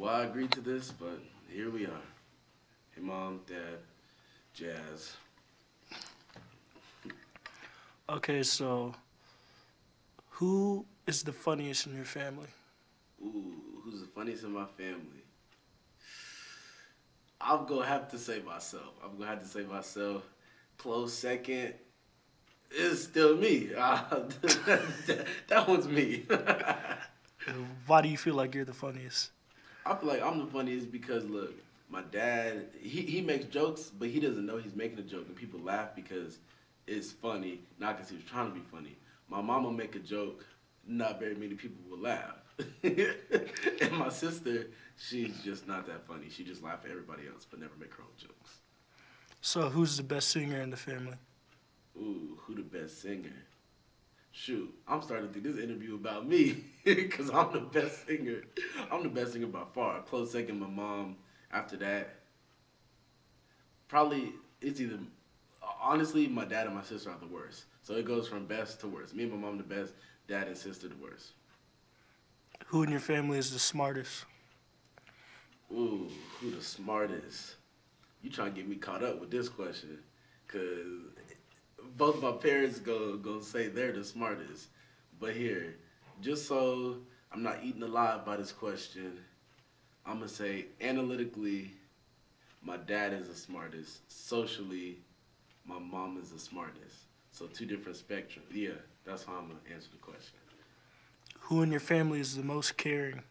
why I agreed to this, but here we are. Hey, mom, dad, Jazz. Okay, so who is the funniest in your family? Ooh, who's the funniest in my family? I'm gonna have to say myself. I'm gonna have to say myself. Close second is still me. That one's me. Why do you feel like you're the funniest? I feel like I'm the funniest because look, my dad he makes jokes, but he doesn't know he's making a joke, and people laugh because it's funny, not because he was trying to be funny. My mom will make a joke, not very many people will laugh, and my sister, she's just not that funny. She just laugh at everybody else, but never make her own jokes. So who's the best singer in the family? Ooh, who the best singer? Shoot, I'm starting to think this interview about me because I'm the best singer. I'm the best singer by far. Close second, my mom. After that, probably it's either honestly my dad and my sister are the worst. So it goes from best to worst. Me and my mom the best, dad and sister the worst. Who in your family is the smartest? Ooh, who the smartest? You trying to get me caught up with this question? Cause both my parents go say they're the smartest. But here, just so I'm not eaten alive by this question, I'm gonna say analytically, my dad is the smartest. Socially, my mom is the smartest. So two different spectrums. Yeah, that's how I'm gonna answer the question. Who in your family is the most caring?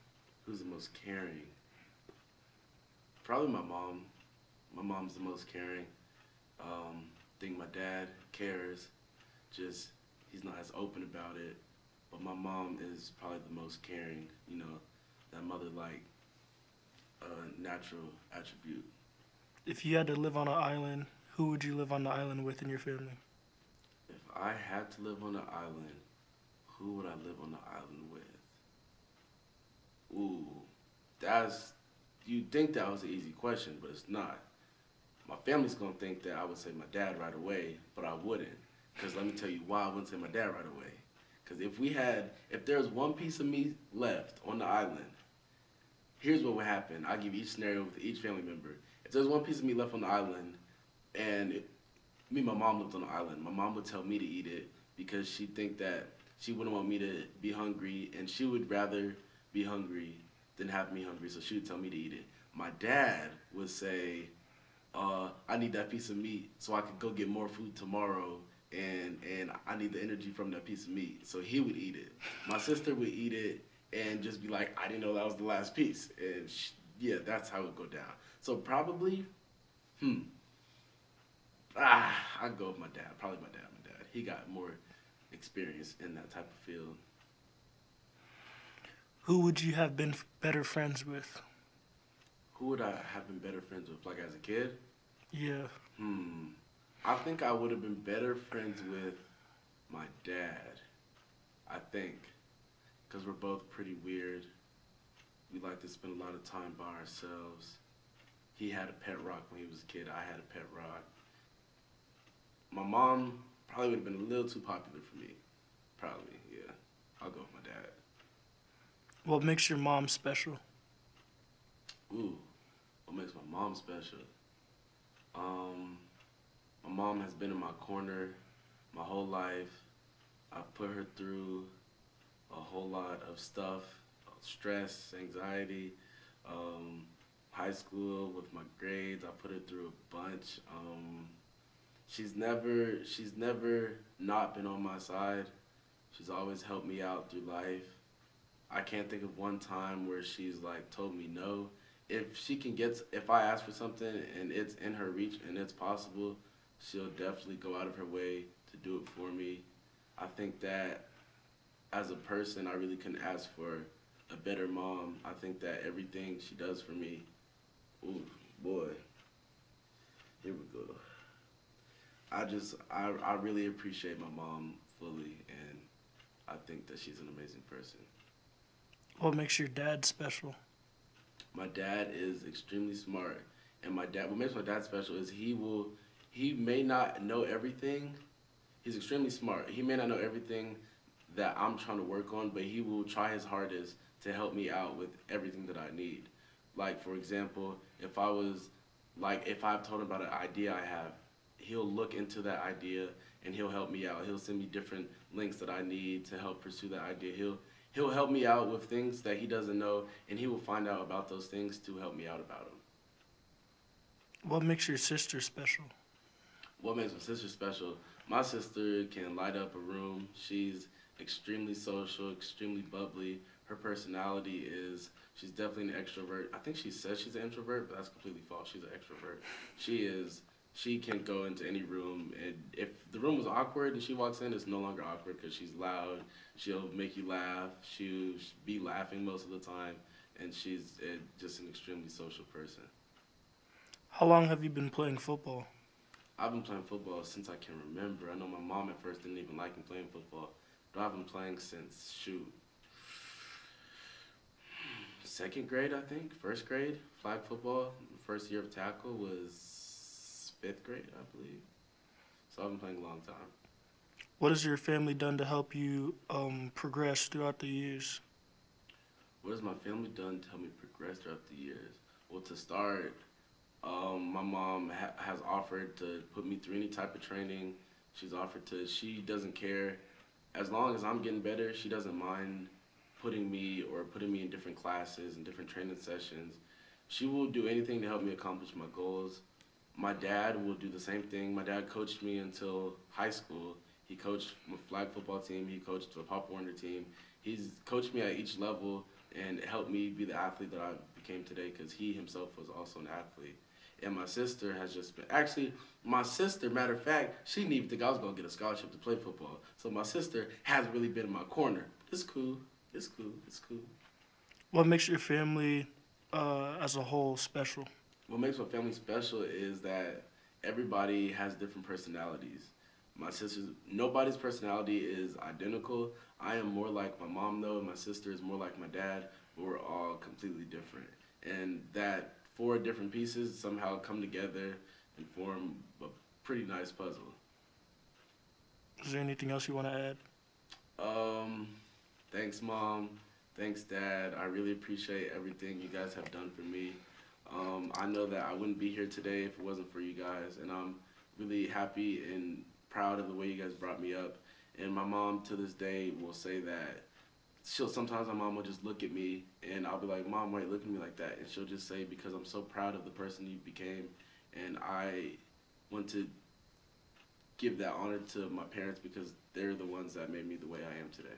Who's the most caring? Probably my mom. My mom's the most caring. I think my dad cares. Just he's not as open about it. But my mom is probably the most caring. You know, that mother like natural attribute. If you had to live on an island, who would you live on the island with in your family? If I had to live on an island, who would I live on the island with? Ooh, that's you'd think that was an easy question, but it's not. My family's gonna think that I would say my dad right away, but I wouldn't. Cause let me tell you why I wouldn't say my dad right away. Cause if there was one piece of me left on the island, here's what would happen. I'll give you each scenario with each family member. If there's one piece of me left on the island, and me and my mom lived on the island, my mom would tell me to eat it because she'd think that she wouldn't want me to be hungry, and she would rather be hungry than have me hungry, so she would tell me to eat it. My dad would say, I need that piece of meat so I could go get more food tomorrow, and I need the energy from that piece of meat. So he would eat it. My sister would eat it and just be like, I didn't know that was the last piece. And yeah, that's how it would go down. So probably, hmm, I'd go with my dad. Probably my dad. My dad. He got more experience in that type of field. Who would you have been better friends with? Who would I have been better friends with, like as a kid? Yeah. Hmm. I think I would have been better friends with my dad. I think, because we're both pretty weird. We like to spend a lot of time by ourselves. He had a pet rock when he was a kid. I had a pet rock. My mom probably would have been a little too popular for me. Probably, yeah. I'll go with my dad. What makes your mom special? Ooh, what makes my mom special? Um, my mom has been in my corner my whole life. I've put her through a whole lot of stuff, stress, anxiety, um, high school with my grades. I put her through a bunch. She's never not been on my side. She's always helped me out through life. I can't think of one time where she's like told me no. If I ask for something and it's in her reach and it's possible, she'll definitely go out of her way to do it for me. I think that as a person, I really couldn't ask for a better mom. I think that everything she does for me, ooh, boy, here we go. I really appreciate my mom fully, and I think that she's an amazing person. What makes your dad special? My dad is extremely smart, and what makes my dad special is he may not know everything. He's extremely smart. He may not know everything that I'm trying to work on, but he will try his hardest to help me out with everything that I need. Like for example, if I've told him about an idea I have, he'll look into that idea and he'll help me out. He'll send me different links that I need to help pursue that idea. He'll help me out with things that he doesn't know, and he will find out about those things to help me out about them. What makes your sister special? What makes my sister special? My sister can light up a room. She's extremely social, extremely bubbly. Her personality is, she's definitely an extrovert. I think she says she's an introvert, but that's completely false. She's an extrovert. She is, she can go into any room, and if the room was awkward and she walks in, it's no longer awkward because she's loud. She'll make you laugh. She'll be laughing most of the time, and she's just an extremely social person. How long have you been playing football? I've been playing football since I can remember. I know my mom at first didn't even like me playing football, but I've been playing since, shoot, second grade, I think, first grade, flag football. First year of tackle was fifth grade, I believe. So I've been playing a long time. What has your family done to help you progress throughout the years? What has my family done to help me progress throughout the years? Well, to start, my mom has offered to put me through any type of training. She doesn't care. As long as I'm getting better, she doesn't mind putting me in different classes and different training sessions. She will do anything to help me accomplish my goals. My dad will do the same thing. My dad coached me until high school. He coached my flag football team. He coached the Pop Warner team. He's coached me at each level and helped me be the athlete that I became today because he himself was also an athlete. And my sister has just been, actually, my sister, matter of fact, she didn't even think I was going to get a scholarship to play football. So my sister hasn't really been in my corner. It's cool. It's cool. It's cool. What makes your family as a whole special? What makes my family special is that everybody has different personalities. Nobody's personality is identical. I am more like my mom though, and my sister is more like my dad, but we're all completely different. And that four different pieces somehow come together and form a pretty nice puzzle. Is there anything else you want to add? Um, Thanks, Mom. Thanks, Dad. I really appreciate everything you guys have done for me. I know that I wouldn't be here today if it wasn't for you guys, and I'm really happy and proud of the way you guys brought me up. And my mom, to this day, will say that sometimes my mom will just look at me, and I'll be like, Mom, why you look at me like that? And she'll just say, because I'm so proud of the person you became, and I want to give that honor to my parents because they're the ones that made me the way I am today.